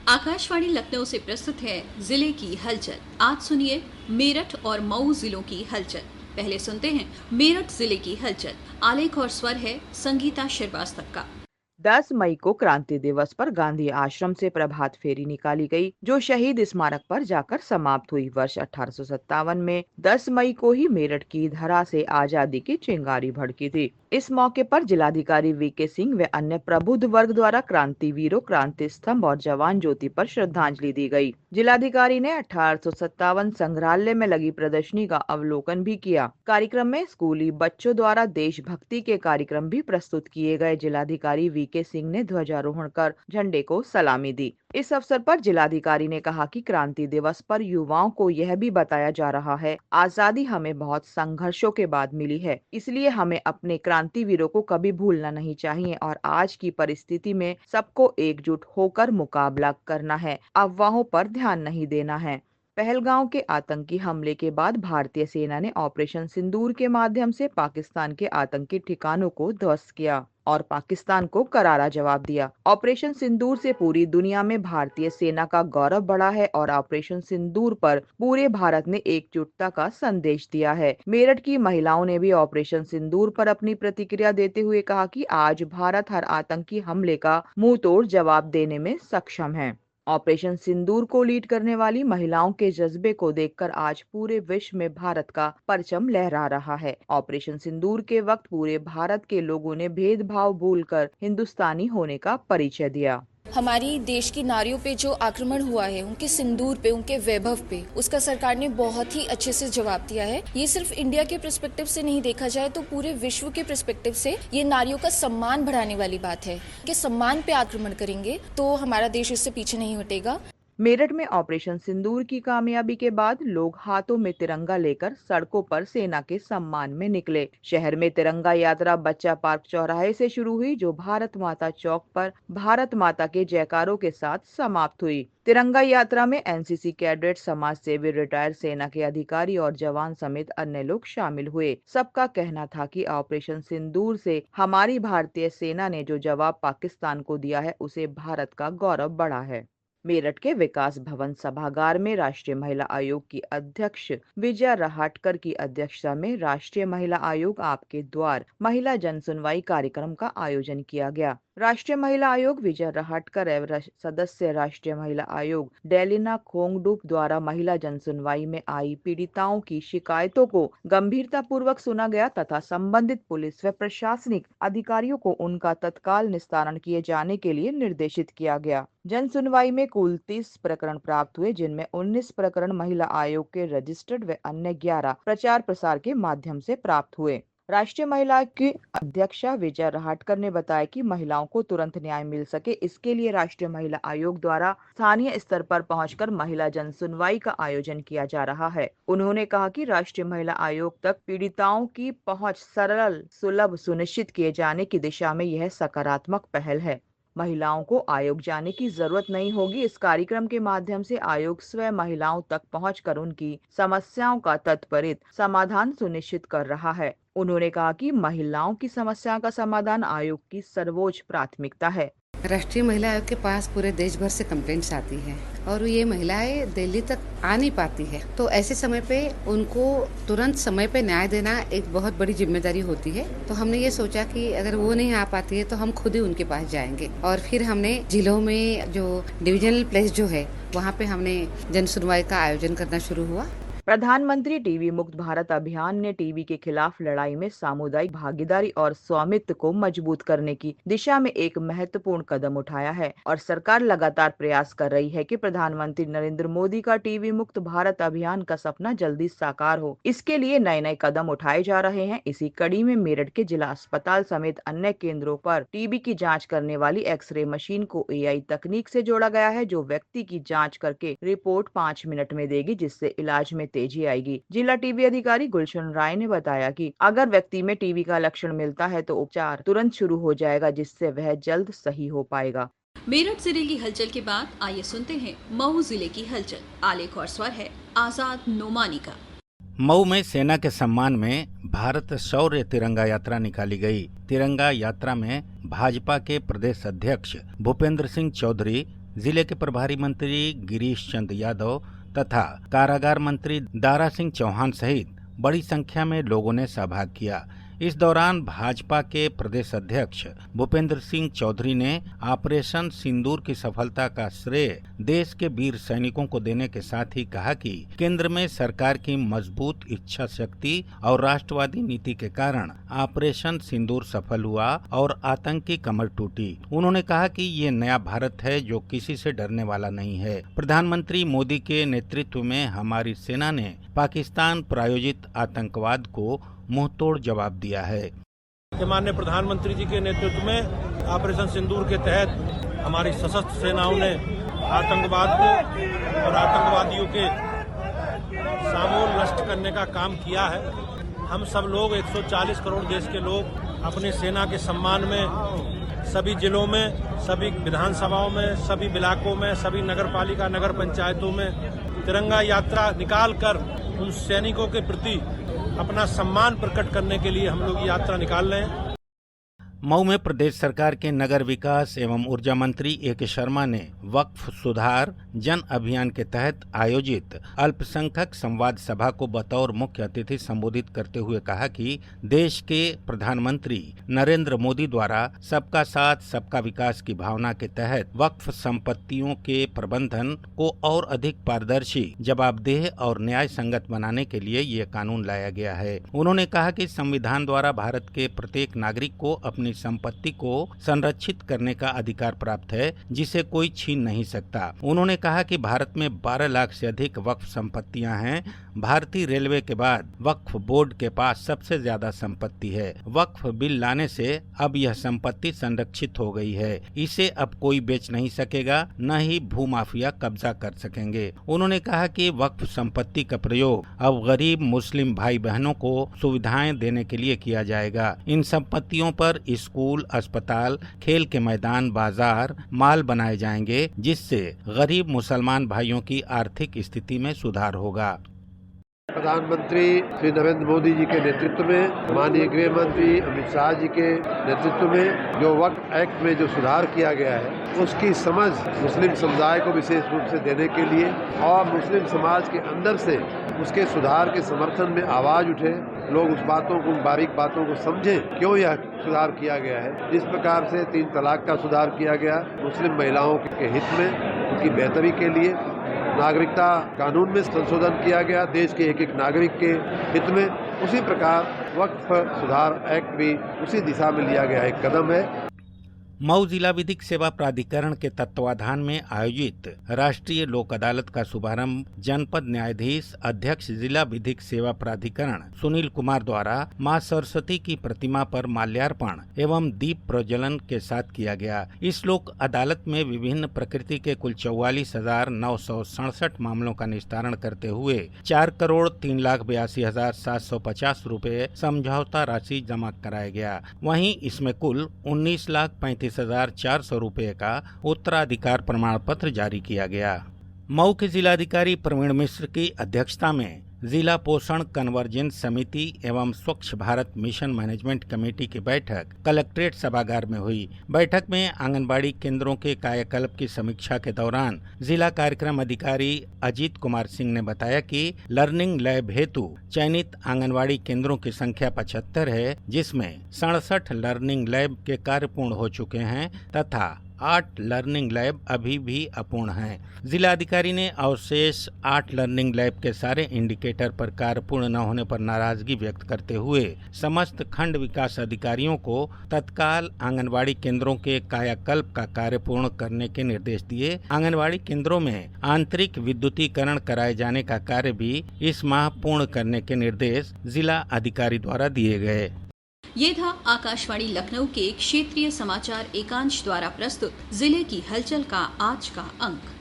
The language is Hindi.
आकाशवाणी लखनऊ से प्रस्तुत है जिले की हलचल। आज सुनिए मेरठ और मऊ जिलों की हलचल। पहले सुनते हैं मेरठ जिले की हलचल। आलेख और स्वर है संगीता श्रीवास्तव का। 10 मई को क्रांति दिवस पर गांधी आश्रम से प्रभात फेरी निकाली गई, जो शहीद स्मारक पर जाकर समाप्त हुई। वर्ष 1857 में 10 मई को ही मेरठ की धरा से आजादी की चिंगारी भड़की थी। इस मौके पर जिलाधिकारी वीके सिंह व अन्य प्रबुद्ध वर्ग द्वारा क्रांतिवीरों, क्रांति स्तंभ और जवान ज्योति पर श्रद्धांजलि दी गई। जिलाधिकारी ने 1857 संग्रहालय में लगी प्रदर्शनी का अवलोकन भी किया। कार्यक्रम में स्कूली बच्चों द्वारा देशभक्ति के कार्यक्रम भी प्रस्तुत किए गए। जिलाधिकारी वीके सिंह ने ध्वजारोहण कर झंडे को सलामी दी। इस अवसर पर जिलाधिकारी ने कहा कि क्रांति दिवस पर युवाओं को यह भी बताया जा रहा है, आजादी हमें बहुत संघर्षों के बाद मिली है, इसलिए हमें अपने क्रांतिवीरों को कभी भूलना नहीं चाहिए और आज की परिस्थिति में सबको एकजुट होकर मुकाबला करना है, अफवाहों पर ध्यान नहीं देना है। पहलगांव के आतंकी हमले के बाद भारतीय सेना ने ऑपरेशन सिंदूर के माध्यम से पाकिस्तान के आतंकी ठिकानों को ध्वस्त किया और पाकिस्तान को करारा जवाब दिया। ऑपरेशन सिंदूर से पूरी दुनिया में भारतीय सेना का गौरव बढ़ा है और ऑपरेशन सिंदूर पर पूरे भारत ने एकजुटता का संदेश दिया है। मेरठ की महिलाओं ने भी ऑपरेशन सिंदूर पर अपनी प्रतिक्रिया देते हुए कहा कि आज भारत हर आतंकी हमले का मुंह तोड़ जवाब देने में सक्षम है। ऑपरेशन सिंदूर को लीड करने वाली महिलाओं के जज्बे को देखकर आज पूरे विश्व में भारत का परचम लहरा रहा है। ऑपरेशन सिंदूर के वक्त पूरे भारत के लोगों ने भेदभाव भूलकर हिंदुस्तानी होने का परिचय दिया। हमारी देश की नारियों पे जो आक्रमण हुआ है, उनके सिंदूर पे, उनके वैभव पे, उसका सरकार ने बहुत ही अच्छे से जवाब दिया है। ये सिर्फ इंडिया के पर्सपेक्टिव से नहीं देखा जाए तो पूरे विश्व के पर्सपेक्टिव से ये नारियों का सम्मान बढ़ाने वाली बात है कि सम्मान पे आक्रमण करेंगे तो हमारा देश इससे पीछे नहीं हटेगा। मेरठ में ऑपरेशन सिंदूर की कामयाबी के बाद लोग हाथों में तिरंगा लेकर सड़कों पर सेना के सम्मान में निकले। शहर में तिरंगा यात्रा बच्चा पार्क चौराहे से शुरू हुई, जो भारत माता चौक पर भारत माता के जयकारों के साथ समाप्त हुई। तिरंगा यात्रा में एनसीसी कैडेट, समाज सेवी, रिटायर्ड सेना के अधिकारी और जवान समेत अन्य लोग शामिल हुए। सबका कहना था कि ऑपरेशन सिंदूर से हमारी भारतीय सेना ने जो जवाब पाकिस्तान को दिया है, उसे भारत का गौरव बढ़ा है। मेरठ के विकास भवन सभागार में राष्ट्रीय महिला आयोग की अध्यक्ष विजया रहाटकर की अध्यक्षता में राष्ट्रीय महिला आयोग आपके द्वार महिला जन सुनवाई कार्यक्रम का आयोजन किया गया। राष्ट्रीय महिला आयोग विजय रहाटकर एवं सदस्य राष्ट्रीय महिला आयोग डेलिना खोंगडुप द्वारा महिला जन सुनवाई में आई पीड़िताओं की शिकायतों को गंभीरता पूर्वक सुना गया तथा संबंधित पुलिस व प्रशासनिक अधिकारियों को उनका तत्काल निस्तारण किए जाने के लिए निर्देशित किया गया। जन सुनवाई में कुल 30 प्रकरण प्राप्त हुए, जिनमें 19 प्रकरण महिला आयोग के रजिस्टर्ड व अन्य 11 प्रचार प्रसार के माध्यम से प्राप्त हुए। राष्ट्रीय महिला की अध्यक्षा विजय रहाटकर ने बताया कि महिलाओं को तुरंत न्याय मिल सके, इसके लिए राष्ट्रीय महिला आयोग द्वारा स्थानीय स्तर पर पहुंचकर महिला जन सुनवाई का आयोजन किया जा रहा है। उन्होंने कहा कि राष्ट्रीय महिला आयोग तक पीड़िताओं की पहुंच सरल सुलभ सुनिश्चित किए जाने की दिशा में यह सकारात्मक पहल है। महिलाओं को आयोग जाने की जरूरत नहीं होगी। इस कार्यक्रम के माध्यम से आयोग स्वयं महिलाओं तक पहुंचकर उनकी समस्याओं का त्वरित समाधान सुनिश्चित कर रहा है। उन्होंने कहा कि महिलाओं की समस्याओं का समाधान आयोग की सर्वोच्च प्राथमिकता है। राष्ट्रीय महिला आयोग के पास पूरे देश भर से कंप्लेंट्स आती है और ये महिलाएं दिल्ली तक आ नहीं पाती है, तो ऐसे समय पे उनको तुरंत समय पे न्याय देना एक बहुत बड़ी जिम्मेदारी होती है। तो हमने ये सोचा कि अगर वो नहीं आ पाती है तो हम खुद ही उनके पास जाएंगे और फिर हमने जिलों में जो डिविजनल प्लेस जो है वहाँ पे हमने जन सुनवाई का आयोजन करना शुरू हुआ। प्रधानमंत्री टीबी मुक्त भारत अभियान ने टीबी के खिलाफ लड़ाई में सामुदायिक भागीदारी और स्वामित्व को मजबूत करने की दिशा में एक महत्वपूर्ण कदम उठाया है और सरकार लगातार प्रयास कर रही है कि प्रधानमंत्री नरेंद्र मोदी का टीबी मुक्त भारत अभियान का सपना जल्दी साकार हो। इसके लिए नए नए कदम उठाए जा रहे हैं। इसी कड़ी में मेरठ के जिला अस्पताल समेत अन्य केंद्रों पर टीबी की जाँच करने वाली एक्सरे मशीन को AI तकनीक से जोड़ा गया है, जो व्यक्ति की जाँच करके रिपोर्ट 5 मिनट में देगी, जिससे इलाज में तेजी आएगी। जिला टीबी अधिकारी गुलशन राय ने बताया कि अगर व्यक्ति में टीबी का लक्षण मिलता है तो उपचार तुरंत शुरू हो जाएगा, जिससे वह जल्द सही हो पाएगा। मेरठ जिले की हलचल के बाद आइए सुनते हैं मऊ जिले की हलचल। आलेख और स्वर है आजाद नोमानी का। मऊ में सेना के सम्मान में भारत शौर्य तिरंगा यात्रा निकाली गई। तिरंगा यात्रा में भाजपा के प्रदेश अध्यक्ष भूपेंद्र सिंह चौधरी, जिले के प्रभारी मंत्री गिरीश चंद यादव तथा कारागार मंत्री दारा सिंह चौहान सहित बड़ी संख्या में लोगों ने सहभाग किया। इस दौरान भाजपा के प्रदेश अध्यक्ष भूपेंद्र सिंह चौधरी ने ऑपरेशन सिंदूर की सफलता का श्रेय देश के वीर सैनिकों को देने के साथ ही कहा कि केंद्र में सरकार की मजबूत इच्छा शक्ति और राष्ट्रवादी नीति के कारण ऑपरेशन सिंदूर सफल हुआ और आतंकी कमर टूटी। उन्होंने कहा कि ये नया भारत है जो किसी से डरने वाला नहीं है। प्रधानमंत्री मोदी के नेतृत्व में हमारी सेना ने पाकिस्तान प्रायोजित आतंकवाद को मुंहतोड़ जवाब दिया है। माननीय प्रधानमंत्री जी के नेतृत्व में ऑपरेशन सिंदूर के तहत हमारी सशस्त्र सेनाओं ने आतंकवाद को और आतंकवादियों के समूल नष्ट करने का काम किया है। हम सब लोग 140 करोड़ देश के लोग अपनी सेना के सम्मान में सभी जिलों में, सभी विधानसभाओं में, सभी इलाकों में, सभी नगर पालिका नगर पंचायतों में तिरंगा यात्रा निकाल कर उन सैनिकों के प्रति अपना सम्मान प्रकट करने के लिए हम लोग यात्रा निकाल रहे हैं। मऊ में प्रदेश सरकार के नगर विकास एवं ऊर्जा मंत्री ए.के. शर्मा ने वक्फ सुधार जन अभियान के तहत आयोजित अल्पसंख्यक संवाद सभा को बतौर मुख्य अतिथि संबोधित करते हुए कहा कि देश के प्रधानमंत्री नरेंद्र मोदी द्वारा सबका साथ सबका विकास की भावना के तहत वक्फ संपत्तियों के प्रबंधन को और अधिक पारदर्शी, जवाबदेह और न्याय संगत बनाने के लिए ये कानून लाया गया है। उन्होंने कहा कि संविधान द्वारा भारत के प्रत्येक नागरिक को अपनी संपत्ति को संरक्षित करने का अधिकार प्राप्त है, जिसे कोई छीन नहीं सकता। उन्होंने कहा कि भारत में 12 लाख से अधिक वक्फ संपत्तियां हैं। भारतीय रेलवे के बाद वक्फ बोर्ड के पास सबसे ज्यादा संपत्ति है। वक्फ बिल लाने से अब यह संपत्ति संरक्षित हो गई है। इसे अब कोई बेच नहीं सकेगा, न ही भूमाफिया कब्जा कर सकेंगे। उन्होंने कहा कि वक्फ संपत्ति का प्रयोग अब गरीब मुस्लिम भाई बहनों को सुविधाएं देने के लिए किया जाएगा। इन संपत्तियों पर स्कूल, अस्पताल, खेल के मैदान, बाजार, माल बनाए जाएंगे, जिससे गरीब मुसलमान भाइयों की आर्थिक स्थिति में सुधार होगा। प्रधानमंत्री श्री नरेंद्र मोदी जी के नेतृत्व में, माननीय गृह मंत्री अमित शाह जी के नेतृत्व में जो वक्फ एक्ट में जो सुधार किया गया है, उसकी समझ मुस्लिम समुदाय को विशेष रूप से देने के लिए और मुस्लिम समाज के अंदर से उसके सुधार के समर्थन में आवाज उठे, लोग उस बातों को, बारीक बातों को समझें, क्यों यह सुधार किया गया है। जिस प्रकार से 3 तलाक का सुधार किया गया मुस्लिम महिलाओं के हित में, उनकी बेहतरी के लिए, नागरिकता कानून में संशोधन किया गया देश के एक एक नागरिक के हित में, उसी प्रकार वक्फ सुधार एक्ट भी उसी दिशा में लिया गया एक कदम है। मऊ जिला विधिक सेवा प्राधिकरण के तत्वाधान में आयोजित राष्ट्रीय लोक अदालत का शुभारंभ जनपद न्यायाधीश अध्यक्ष जिला विधिक सेवा प्राधिकरण सुनील कुमार द्वारा मां सरस्वती की प्रतिमा पर माल्यार्पण एवं दीप प्रज्वलन के साथ किया गया। इस लोक अदालत में विभिन्न प्रकृति के कुल 44,967 मामलों का निस्तारण करते हुए 4,03,82,750 रुपए समझौता राशि जमा कराया गया। वहीं इसमें कुल 19,35,400 रुपए का उत्तराधिकार प्रमाण पत्र जारी किया गया। मऊ के जिलाधिकारी प्रवीण मिश्र की अध्यक्षता में जिला पोषण कन्वर्जेंस समिति एवं स्वच्छ भारत मिशन मैनेजमेंट कमेटी की बैठक कलेक्ट्रेट सभागार में हुई। बैठक में आंगनबाड़ी केंद्रों के कायाकल्प की समीक्षा के दौरान जिला कार्यक्रम अधिकारी अजीत कुमार सिंह ने बताया कि लर्निंग लैब हेतु चयनित आंगनबाड़ी केंद्रों की संख्या 75 है, जिसमें 67 लर्निंग लैब के कार्य पूर्ण हो चुके हैं तथा 8 लर्निंग लैब अभी भी अपूर्ण हैं। जिलाधिकारी ने अवशेष 8 लर्निंग लैब के सारे इंडिकेटर पर कार्य पूर्ण न होने पर नाराजगी व्यक्त करते हुए समस्त खंड विकास अधिकारियों को तत्काल आंगनबाड़ी केंद्रों के कायाकल्प का कार्य पूर्ण करने के निर्देश दिए। आंगनबाड़ी केंद्रों में आंतरिक विद्युतीकरण कराए जाने का कार्य भी इस माह पूर्ण करने के निर्देश जिला अधिकारी द्वारा दिए गए। ये था आकाशवाणी लखनऊ के क्षेत्रीय समाचार एकांश द्वारा प्रस्तुत जिले की हलचल का आज का अंक।